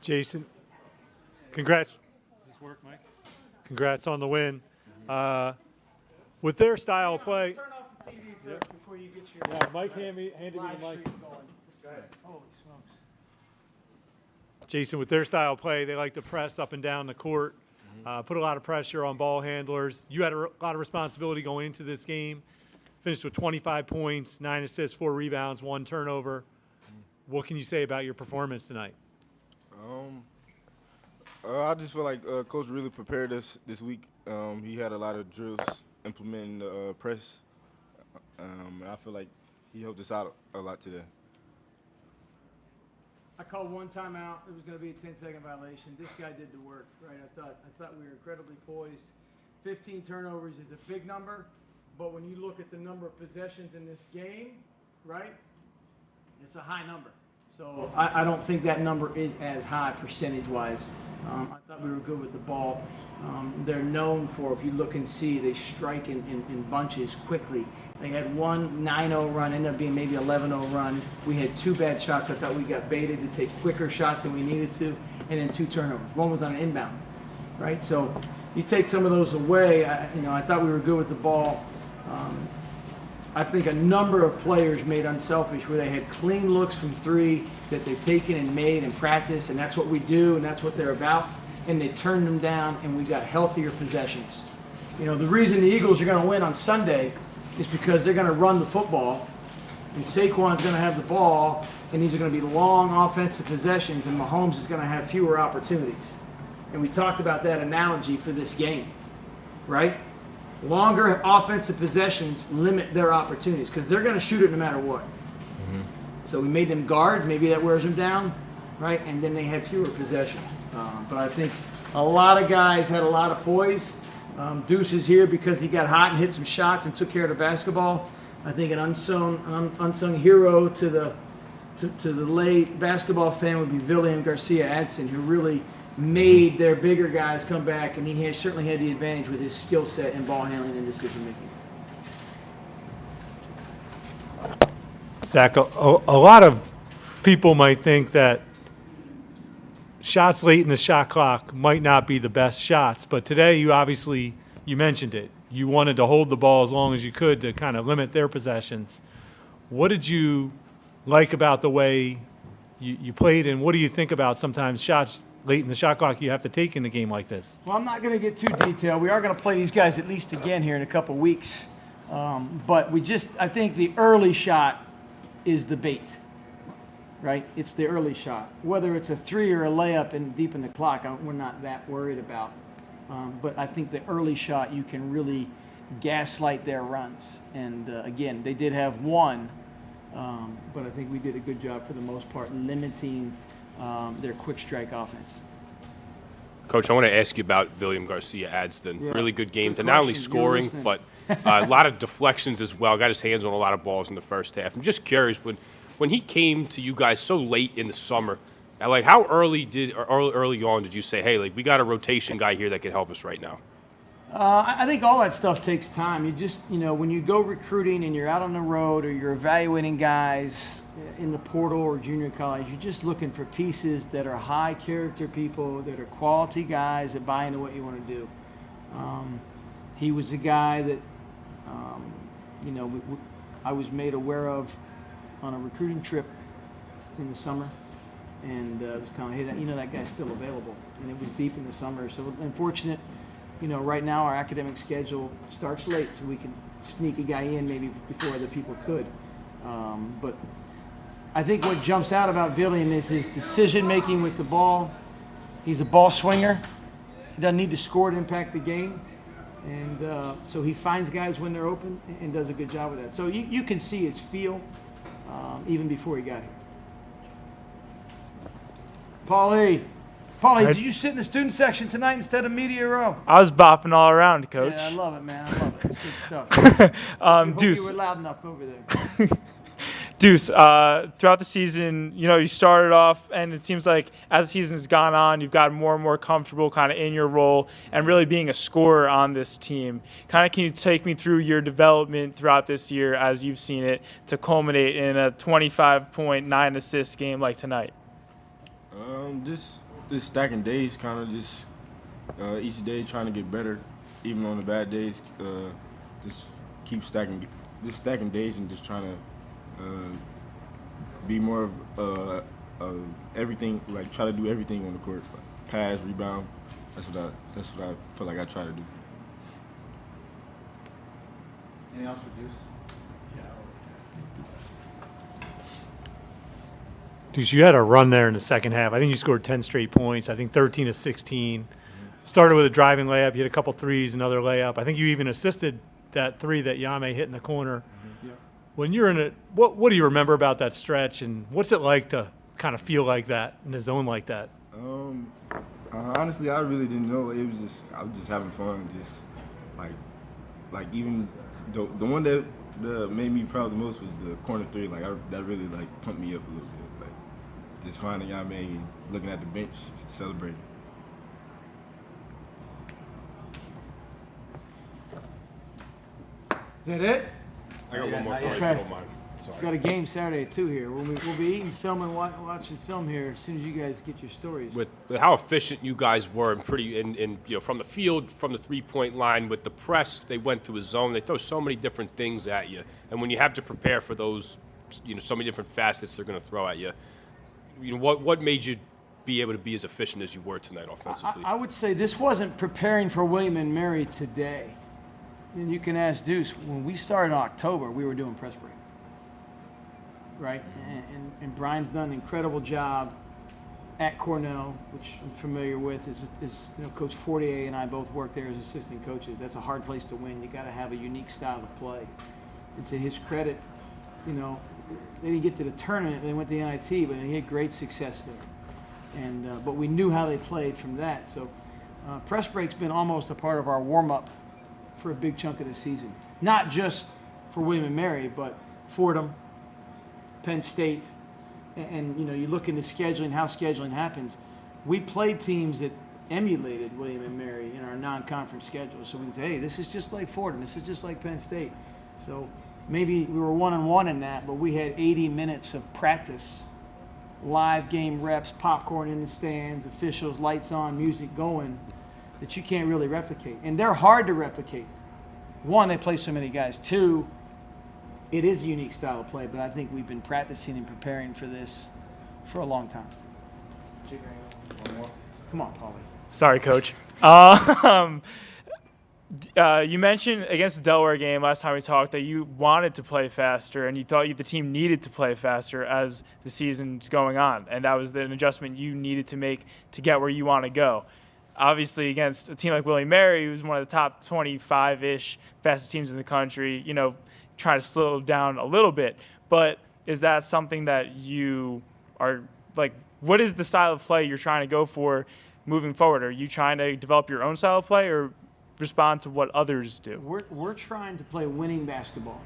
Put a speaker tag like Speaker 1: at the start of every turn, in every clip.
Speaker 1: Jason, congrats. Does this work, Mike? Congrats on the win. With their style of play.
Speaker 2: Turn off the TV first before you get your
Speaker 1: Mike handed me the
Speaker 2: live
Speaker 1: mic.
Speaker 2: stream going. Go ahead. Holy smokes.
Speaker 1: Jason, with their style of play, they like to press up and down the court, put a lot of pressure on ball handlers. You had a lot of responsibility going into this game. Finished with 25 points, 9 assists, 4 rebounds, 1 turnover. What can you say about your performance tonight?
Speaker 3: I just feel like Coach really prepared us this week. He had a lot of drills implementing the press, and I feel like he helped us out a lot today.
Speaker 2: I called one timeout. It was going to be a 10-second violation. This guy did the work, right? I thought we were incredibly poised. 15 turnovers is a big number, but when you look at the number of possessions in this game, right, it's a high number. So I don't think that number is as high percentage-wise. I thought we were good with the ball. They're known for, if you look and see, they strike in bunches quickly. They had one 9-0 run, ended up being maybe 11-0 run. We had 2 bad shots. I thought we got baited to take quicker shots than we needed to, and then 2 turnovers. One was on an inbound, right? So you take some of those away. I thought we were good with the ball. I think a number of players made unselfish where they had clean looks from 3 that they've taken and made in practice, and that's what we do, and that's what they're about. And they turned them down, and we got healthier possessions. The reason the Eagles are going to win on Sunday is because they're going to run the football, and Saquon's going to have the ball, and these are going to be long offensive possessions, and Mahomes is going to have fewer opportunities. And we talked about that analogy for this game, right? Longer offensive possessions limit their opportunities because they're going to shoot it no matter what. So we made them guard. Maybe that wears them down, right? And then they had fewer possessions. But I think a lot of guys had a lot of poise. Deuce is here because he got hot and hit some shots and took care of the basketball. I think an unsung hero to the late basketball fan would be William Garcia-Adson, who really made their bigger guys come back, and he certainly had the advantage with his skill set in ball handling and decision making.
Speaker 1: Zach, a lot of people might think that shots late in the shot clock might not be the best shots, but today you mentioned it. You wanted to hold the ball as long as you could to kind of limit their possessions. What did you like about the way you played, and what do you think about sometimes shots late in the shot clock you have to take in a game like this?
Speaker 2: Well, I'm not going to get too detailed. We are going to play these guys at least again here in a couple weeks. But I think the early shot is the bait, right? It's the early shot. Whether it's a 3 or a layup deep in the clock, we're not that worried about. But I think the early shot, you can really gaslight their runs. And again, they did have one, but I think we did a good job for the most part limiting their quick strike offense.
Speaker 4: Coach, I want to ask you about William Garcia-Adson.
Speaker 2: Yeah.
Speaker 4: Really good game.
Speaker 2: Good
Speaker 4: Not only
Speaker 2: question.
Speaker 4: scoring, but a lot of deflections as well. Got his hands on a lot of balls in the first half. I'm just curious, when he came to you guys so late in the summer, how early on did you say, hey, we got a rotation guy here that can help us right now?
Speaker 2: I think all that stuff takes time. You just, when you go recruiting and you're out on the road or you're evaluating guys in the portal or junior college, you're just looking for pieces that are high character people, that are quality guys that buy into what you want to do. He was a guy that, I was made aware of on a recruiting trip in the summer, and it was kind of, hey, that guy's still available, and it was deep in the summer. So unfortunate. Right now our academic schedule starts late, so we can sneak a guy in maybe before other people could. But I think what jumps out about William is his decision-making with the ball. He's a ball swinger. He doesn't need to score to impact the game. And so he finds guys when they're open and does a good job with that. So you can see his feel even before he got here. Paulie, did you sit in the student section tonight instead of media row?
Speaker 5: I was bopping all around, Coach.
Speaker 2: Yeah, I love it, man. I love it. It's good stuff. Hope
Speaker 5: Deuce.
Speaker 2: you were loud enough over there.
Speaker 5: Deuce, throughout the season, you started off, and it seems like as the season's gone on, you've gotten more and more comfortable kind of in your role and really being a scorer on this team. Kind of can you take me through your development throughout this year as you've seen it to culminate in a 25-point, 9-assist game like tonight?
Speaker 3: Just just stacking days, kind of just each day trying to get better, even on the bad days. Just keep stacking days and just trying to be more of everything. Like try to do everything on the court, like pass, rebound. That's what I feel like I try to do.
Speaker 2: Anything else for Deuce?
Speaker 1: Deuce, you had a run there in the second half. I think you scored 10 straight points. I think 13 of 16. Started with a driving layup. You hit a couple threes, another layup. I think you even assisted that three that Yame hit in the corner.
Speaker 2: Yeah.
Speaker 1: When you're in it, what do you remember about that stretch, and what's it like to kind of feel like that in a zone like that?
Speaker 3: Honestly, I really didn't know. I was just having fun. Just like even the one that made me proud the most was the corner three. Like that really like pumped me up a little bit. Like just finding Yame, looking at the bench, celebrating.
Speaker 2: Is that it?
Speaker 4: I got one more for you, if
Speaker 2: Okay.
Speaker 4: you don't mind. Sorry.
Speaker 2: Got a game Saturday at 2 here. We'll be eating film and watching film here as soon as you guys get your stories.
Speaker 4: With how efficient you guys were and from the field, from the 3-point line, with the press, they went to a zone. They throw so many different things at you, and when you have to prepare for those, so many different facets they're going to throw at you. What made you be able to be as efficient as you were tonight offensively?
Speaker 2: I would say this wasn't preparing for William and Mary today. And you can ask Deuce, when we started in October, we were doing press break. Right? And Brian's done an incredible job at Cornell, which I'm familiar with. Is Coach Fortier and I both worked there as assistant coaches. That's a hard place to win. You got to have a unique style of play. And to his credit, they didn't get to the tournament. They went to the NIT, but he had great success there. And but we knew how they played from that. So press break's been almost a part of our warm-up for a big chunk of the season. Not just for William and Mary, but Fordham, Penn State, and you look into scheduling, how scheduling happens. We played teams that emulated William and Mary in our non-conference schedule, so we can say, hey, this is just like Fordham, this is just like Penn State. So maybe we were 1-1 in that, but we had 80 minutes of practice, live game reps, popcorn in the stands, officials, lights on, music going, that you can't really replicate. And they're hard to replicate. One, they play so many guys. Two, it is a unique style of play, but I think we've been practicing and preparing for this for a long time. Come on, Paulie.
Speaker 5: Sorry, Coach. You mentioned against the Delaware game last time we talked that you wanted to play faster and you thought the team needed to play faster as the season's going on, and that was an adjustment you needed to make to get where you want to go. Obviously, against a team like Willie Mary, who's one of the top 25-ish fastest teams in the country, trying to slow down a little bit. But is that something that you are like? What is the style of play you're trying to go for moving forward? Are you trying to develop your own style of play or respond to what others do?
Speaker 2: We're trying to play winning basketball.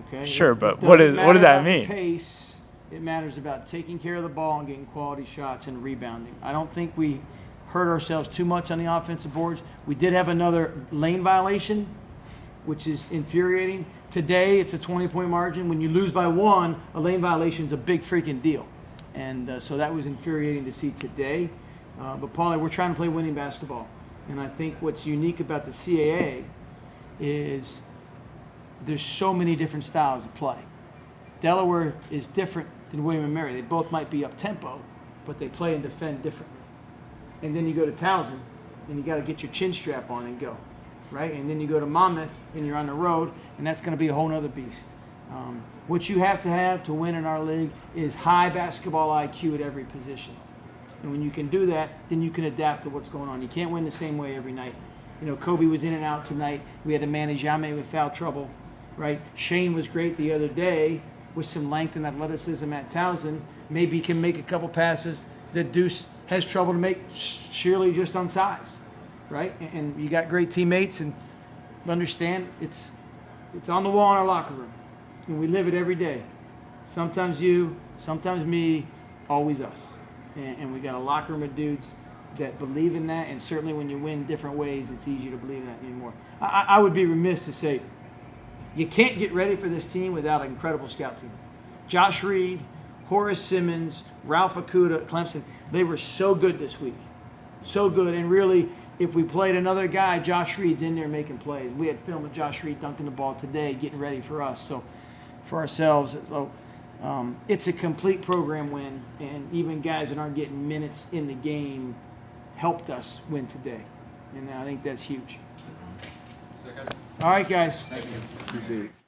Speaker 2: Okay.
Speaker 5: Sure, but what does that mean?
Speaker 2: Pace. It matters about taking care of the ball and getting quality shots and rebounding. I don't think we hurt ourselves too much on the offensive boards. We did have another lane violation, which is infuriating. Today, it's a 20-point margin. When you lose by one, a lane violation is a big freaking deal. And so that was infuriating to see today. But, Paulie, we're trying to play winning basketball. And I think what's unique about the CAA is there's so many different styles of play. Delaware is different than William and Mary. They both might be up-tempo, but they play and defend differently. And then you go to Towson, and you got to get your chin strap on and go, right? And then you go to Monmouth, and you're on the road, and that's going to be a whole other beast. What you have to win in our league is high basketball IQ at every position. And when you can do that, then you can adapt to what's going on. You can't win the same way every night. Kobe was in and out tonight. We had to manage Yame with foul trouble, right? Shane was great the other day with some length and athleticism at Towson. Maybe he can make a couple passes that Deuce has trouble to make, surely just on size, right? And you got great teammates, and understand it's on the wall in our locker room, and we live it every day. Sometimes you, sometimes me, always us. And we got a locker room of dudes that believe in that, and certainly when you win different ways, it's easier to believe in that anymore. I would be remiss to say you can't get ready for this team without an incredible scout team. Josh Reed, Horace Simmons, Ralph Akuta, Clemson. They were so good this week. So good. And really, if we played another guy, Josh Reed's in there making plays. We had film of Josh Reed dunking the ball today, getting ready for us. So, for ourselves. So, it's a complete program win. And even guys that aren't getting minutes in the game helped us win today. And I think that's huge. All right, guys.
Speaker 3: Appreciate it.